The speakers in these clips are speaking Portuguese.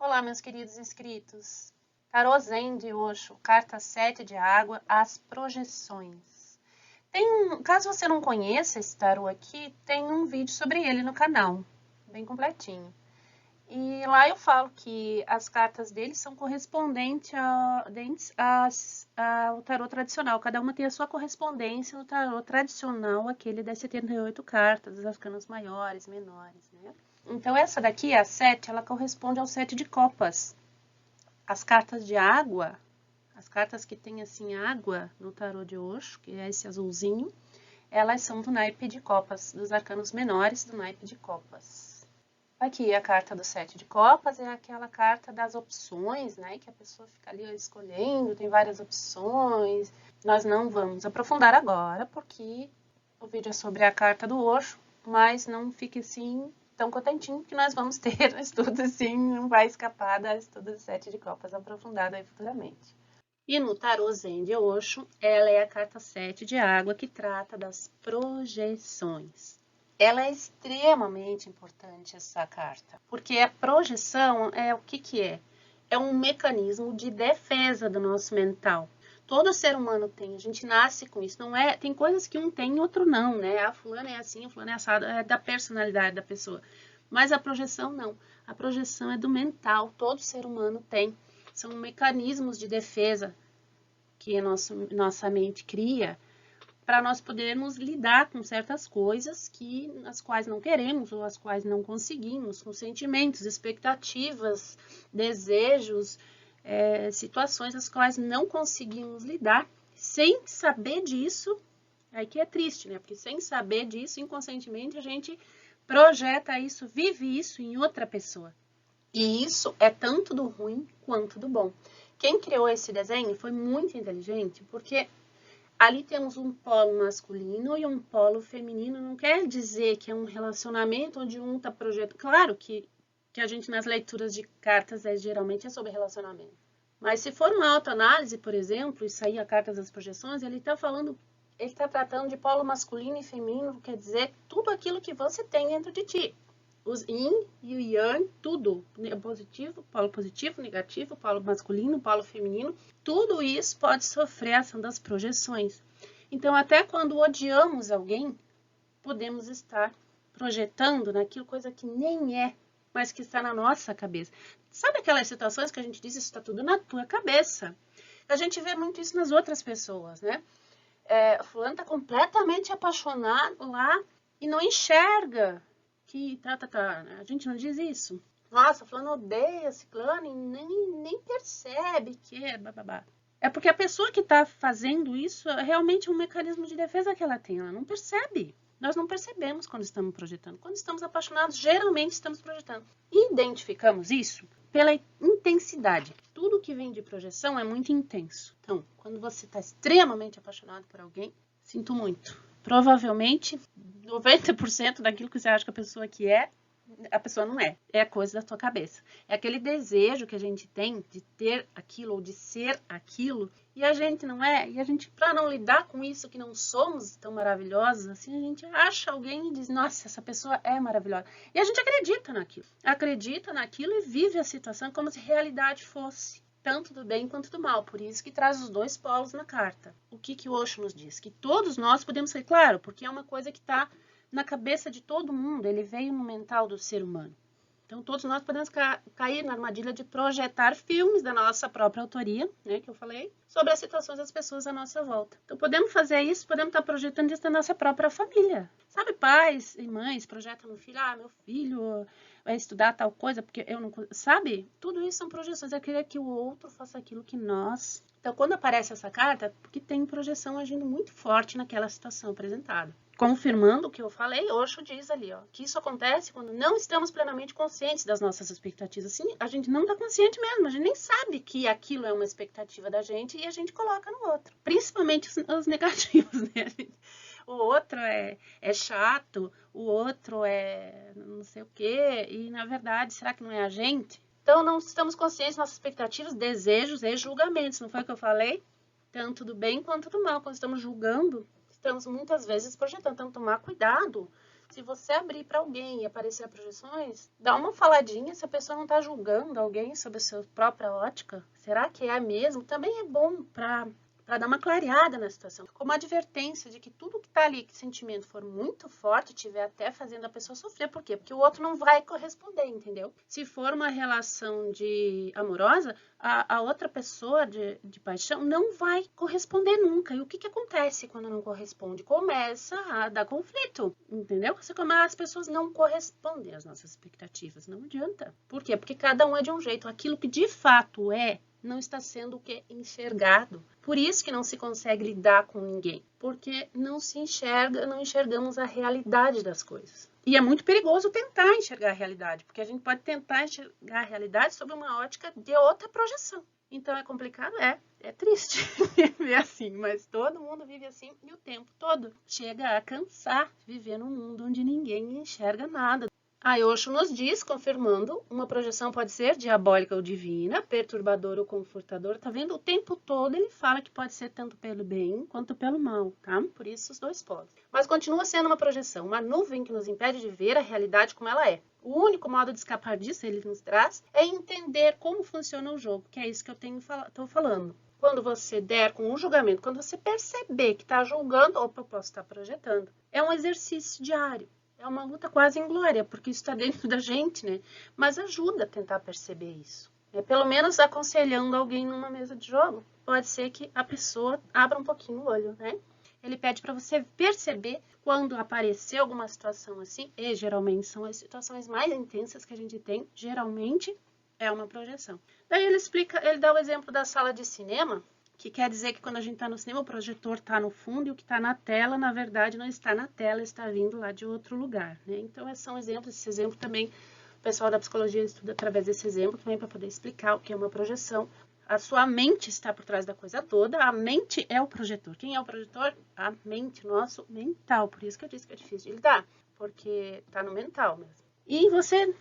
Olá, meus queridos inscritos. Tarô Zen de Osho, carta 7 de água, as projeções. Caso você não conheça esse tarô aqui, tem um vídeo sobre ele no canal, bem completinho. E lá eu falo que as cartas dele são correspondentes ao tarô tradicional. Cada uma tem a sua correspondência no tarô tradicional, aquele das 78 cartas, dos arcanos maiores, menores, né? Então, essa daqui, a 7, ela corresponde ao 7 de copas. As cartas de água, as cartas que tem assim água no tarô de Osho, que é esse azulzinho, elas são do naipe de copas, dos arcanos menores do naipe de copas. Aqui a carta do 7 de copas é aquela carta das opções, né? Que a pessoa fica ali escolhendo, tem várias opções. Nós não vamos aprofundar agora, porque o vídeo é sobre a carta do Osho, mas não fique assim tão contentinho que nós vamos ter um estudo assim, não vai escapar da estudo do 7 de copas aprofundado aí futuramente. E no tarô Zen de Osho, ela é a carta 7 de água que trata das projeções. Ela é extremamente importante, essa carta, porque a projeção é o que é? É um mecanismo de defesa do nosso mental. Todo ser humano tem, a gente nasce com isso, não é? Tem coisas que um tem e outro não, né? A fulana é assim, a fulana é assada, é da personalidade da pessoa. Mas a projeção não. A projeção é do mental, todo ser humano tem. São mecanismos de defesa que a nossa mente cria para nós podermos lidar com certas coisas as quais não queremos ou as quais não conseguimos, com sentimentos, expectativas, desejos, situações as quais não conseguimos lidar, sem saber disso, aí que é triste, né? Porque sem saber disso, inconscientemente, a gente projeta isso, vive isso em outra pessoa. E isso é tanto do ruim quanto do bom. Quem criou esse desenho foi muito inteligente, porque ali temos um polo masculino e um polo feminino. Não quer dizer que é um relacionamento onde um está projetando. Claro que a gente nas leituras de cartas geralmente é sobre relacionamento. Mas se for uma autoanálise, por exemplo, e sair a carta das projeções, ele está tratando de polo masculino e feminino, quer dizer, tudo aquilo que você tem dentro de ti. Os yin e o yang, tudo, polo positivo, negativo, polo masculino, polo feminino, tudo isso pode sofrer a ação das projeções. Então, até quando odiamos alguém, podemos estar projetando naquilo, coisa que nem é, mas que está na nossa cabeça. Sabe aquelas situações que a gente diz, isso está tudo na tua cabeça? A gente vê muito isso nas outras pessoas, né? Fulano está completamente apaixonado lá e não enxerga que a gente não diz isso. Nossa, fulano odeia ciclano e nem percebe que é bababá. É porque a pessoa que está fazendo isso é realmente um mecanismo de defesa que ela tem, ela não percebe. Nós não percebemos quando estamos projetando. Quando estamos apaixonados, geralmente estamos projetando. Identificamos isso pela intensidade. Tudo que vem de projeção é muito intenso. Então, quando você está extremamente apaixonado por alguém, sinto muito. Provavelmente, 90% daquilo que você acha que a pessoa não é. É coisa da sua cabeça. É aquele desejo que a gente tem de ter aquilo ou de ser aquilo e a gente não é. E a gente, para não lidar com isso que não somos tão maravilhosos, assim, a gente acha alguém e diz, nossa, essa pessoa é maravilhosa. E a gente acredita naquilo. Acredita naquilo e vive a situação como se realidade fosse. Tanto do bem quanto do mal, por isso que traz os dois polos na carta. O que o Osho nos diz? Que todos nós podemos ser, claro, porque é uma coisa que está na cabeça de todo mundo, ele veio no mental do ser humano. Então, todos nós podemos cair na armadilha de projetar filmes da nossa própria autoria, né, que eu falei, sobre as situações das pessoas à nossa volta. Então, podemos fazer isso, podemos estar projetando isso na nossa própria família. Sabe, pais e mães projetam no filho, meu filho vai estudar tal coisa, porque eu não... Sabe? Tudo isso são projeções, é querer que o outro faça aquilo que nós... Então, quando aparece essa carta, porque tem projeção agindo muito forte naquela situação apresentada. Confirmando o que eu falei, Osho diz ali, que isso acontece quando não estamos plenamente conscientes das nossas expectativas. Assim, a gente não está consciente mesmo, a gente nem sabe que aquilo é uma expectativa da gente e a gente coloca no outro. Principalmente os negativos, né? O outro é chato, o outro é não sei o quê, e na verdade, será que não é a gente? Então, não estamos conscientes das nossas expectativas, desejos e julgamentos, não foi o que eu falei? Tanto do bem quanto do mal. Quando estamos julgando, estamos muitas vezes projetando, então tomar cuidado Se você abrir para alguém e aparecer projeções, dá uma faladinha se a pessoa não está julgando alguém sobre a sua própria ótica. Será que é mesmo? Também é bom para dar uma clareada na situação. Como advertência de que tudo que está ali, que sentimento for muito forte, estiver até fazendo a pessoa sofrer. Por quê? Porque o outro não vai corresponder, entendeu? Se for uma relação amorosa, a outra pessoa de paixão não vai corresponder nunca. E o que acontece quando não corresponde? Começa a dar conflito, entendeu? As pessoas não correspondem às nossas expectativas. Não adianta. Por quê? Porque cada um é de um jeito. Aquilo que de fato não está sendo o que enxergado. Por isso que não se consegue lidar com ninguém, porque não enxergamos a realidade das coisas. E é muito perigoso tentar enxergar a realidade, porque a gente pode tentar enxergar a realidade sob uma ótica de outra projeção. Então é complicado? É triste viver assim, mas todo mundo vive assim e o tempo todo. Chega a cansar viver num mundo onde ninguém enxerga nada. A Osho nos diz, confirmando, uma projeção pode ser diabólica ou divina, perturbadora ou confortadora. Tá vendo? O tempo todo ele fala que pode ser tanto pelo bem quanto pelo mal, tá? Por isso os dois polos. Mas continua sendo uma projeção, uma nuvem que nos impede de ver a realidade como ela é. O único modo de escapar disso, ele nos traz, é entender como funciona o jogo, que é isso que eu estou falando. Quando você der com um julgamento, quando você perceber que está julgando, opa, eu posso estar projetando. É um exercício diário. É uma luta quase inglória, porque isso está dentro da gente, né? Mas ajuda a tentar perceber isso. Pelo menos aconselhando alguém numa mesa de jogo. Pode ser que a pessoa abra um pouquinho o olho, né? Ele pede para você perceber quando aparecer alguma situação assim, e geralmente são as situações mais intensas que a gente tem, geralmente é uma projeção. Daí ele dá o exemplo da sala de cinema, que quer dizer que quando a gente está no cinema, o projetor está no fundo e o que está na tela, na verdade, não está na tela, está vindo lá de outro lugar, né? Então, são exemplos. Esse exemplo também, o pessoal da psicologia estuda através desse exemplo também para poder explicar o que é uma projeção. A sua mente está por trás da coisa toda, a mente é o projetor. Quem é o projetor? A mente, nosso mental. Por isso que eu disse que é difícil de lidar, porque está no mental mesmo. E você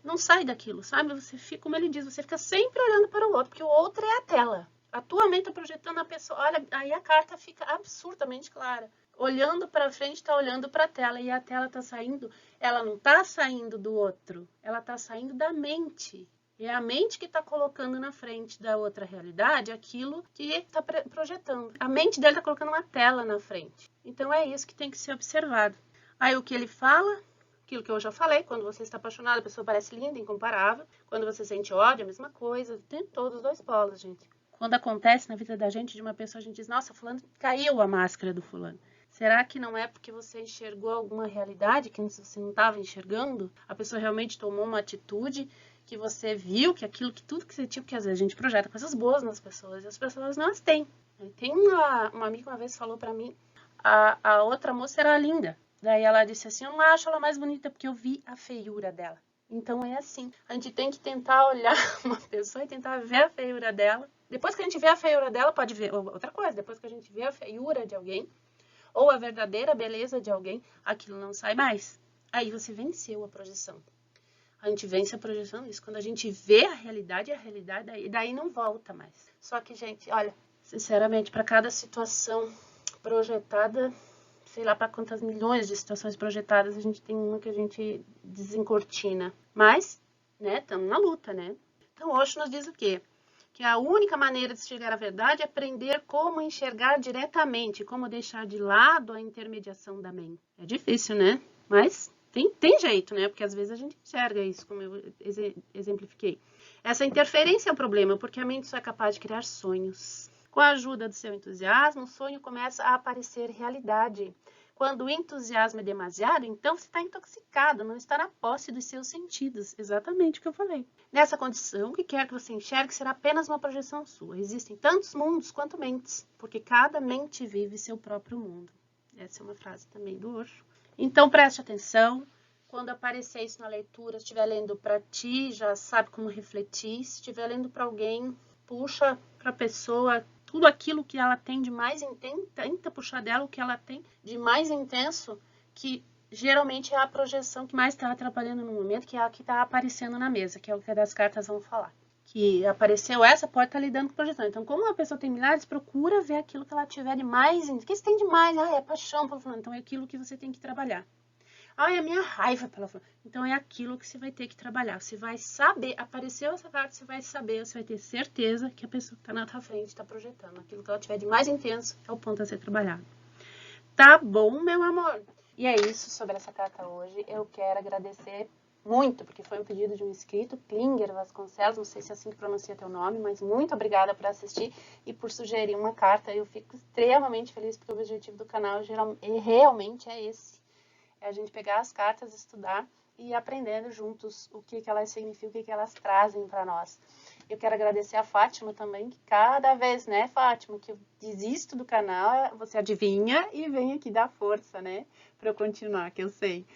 não sai daquilo, sabe? Você fica, como ele diz, você fica sempre olhando para o outro, porque o outro é a tela. A tua mente está projetando a pessoa, olha, aí a carta fica absurdamente clara. Olhando para frente, está olhando para a tela, e a tela está saindo, ela não está saindo do outro, ela está saindo da mente. É a mente que está colocando na frente da outra realidade aquilo que está projetando. A mente dele está colocando uma tela na frente. Então é isso que tem que ser observado. Aí o que ele fala, aquilo que eu já falei, quando você está apaixonado, a pessoa parece linda, incomparável. Quando você sente ódio, a mesma coisa. Tem todos os dois polos, gente. Quando acontece na vida da gente, de uma pessoa, a gente diz, nossa, fulano, caiu a máscara do fulano. Será que não é porque você enxergou alguma realidade que você não estava enxergando? A pessoa realmente tomou uma atitude que você viu, que aquilo, que tudo que você tinha, porque às vezes a gente projeta coisas boas nas pessoas e as pessoas não as têm. Tem uma amiga uma vez falou pra mim, a outra moça era linda. Daí ela disse assim, eu não acho ela mais bonita porque eu vi a feiura dela. Então é assim, a gente tem que tentar olhar uma pessoa e tentar ver a feiura dela. Depois que a gente vê a feiura dela, pode ver outra coisa. Depois que a gente vê a feiura de alguém, ou a verdadeira beleza de alguém, aquilo não sai mais. Aí você venceu a projeção. A gente vence a projeção disso. Quando a gente vê a realidade daí não volta mais. Só que, gente, olha, sinceramente, para cada situação projetada, sei lá para quantas milhões de situações projetadas, a gente tem uma que a gente desencortina. Mas, né, estamos na luta, né? Então, Osho nos diz o quê? Que a única maneira de chegar à verdade é aprender como enxergar diretamente, como deixar de lado a intermediação da mente. É difícil, né? Mas tem jeito, né? Porque às vezes a gente enxerga isso, como eu exemplifiquei. Essa interferência é o problema, porque a mente só é capaz de criar sonhos. Com a ajuda do seu entusiasmo, o sonho começa a aparecer realidade. Quando o entusiasmo é demasiado, então você está intoxicado, não está na posse dos seus sentidos. Exatamente o que eu falei. Nessa condição, o que quer que você enxergue será apenas uma projeção sua. Existem tantos mundos quanto mentes, porque cada mente vive seu próprio mundo. Essa é uma frase também do Osho. Então preste atenção. Quando aparecer isso na leitura, se estiver lendo para ti, já sabe como refletir. Se estiver lendo para alguém, puxa para a pessoa tudo aquilo que ela tem de mais intenso, tenta puxar dela o que ela tem de mais intenso, que geralmente é a projeção que mais está atrapalhando no momento, que é a que está aparecendo na mesa, que é o que as cartas vão falar. Que apareceu essa, pode estar lidando com projeção. Então, como uma pessoa tem milhares, procura ver aquilo que ela tiver de mais. O que você tem de mais? É paixão. Então, é aquilo que você tem que trabalhar. Ai, a minha raiva pela fulana. Então é aquilo que você vai ter que trabalhar. Você vai saber, apareceu essa carta, você vai saber, você vai ter certeza que a pessoa que tá na tua frente está projetando. Aquilo que ela tiver de mais intenso é o ponto a ser trabalhado. Tá bom, meu amor? E é isso sobre essa carta hoje. Eu quero agradecer muito, porque foi um pedido de um inscrito, Klinger Vasconcelos, não sei se é assim que pronuncia teu nome, mas muito obrigada por assistir e por sugerir uma carta. Eu fico extremamente feliz, porque o objetivo do canal realmente é esse. É a gente pegar as cartas, estudar e ir aprendendo juntos o que elas significam, o que elas trazem para nós. Eu quero agradecer a Fátima também, que cada vez, né, Fátima, que eu desisto do canal, você adivinha e vem aqui dar força, né, para eu continuar, que eu sei.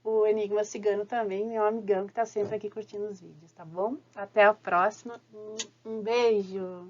O Enigma Cigano também, meu amigão que tá sempre aqui curtindo os vídeos, tá bom? Até a próxima. Um beijo!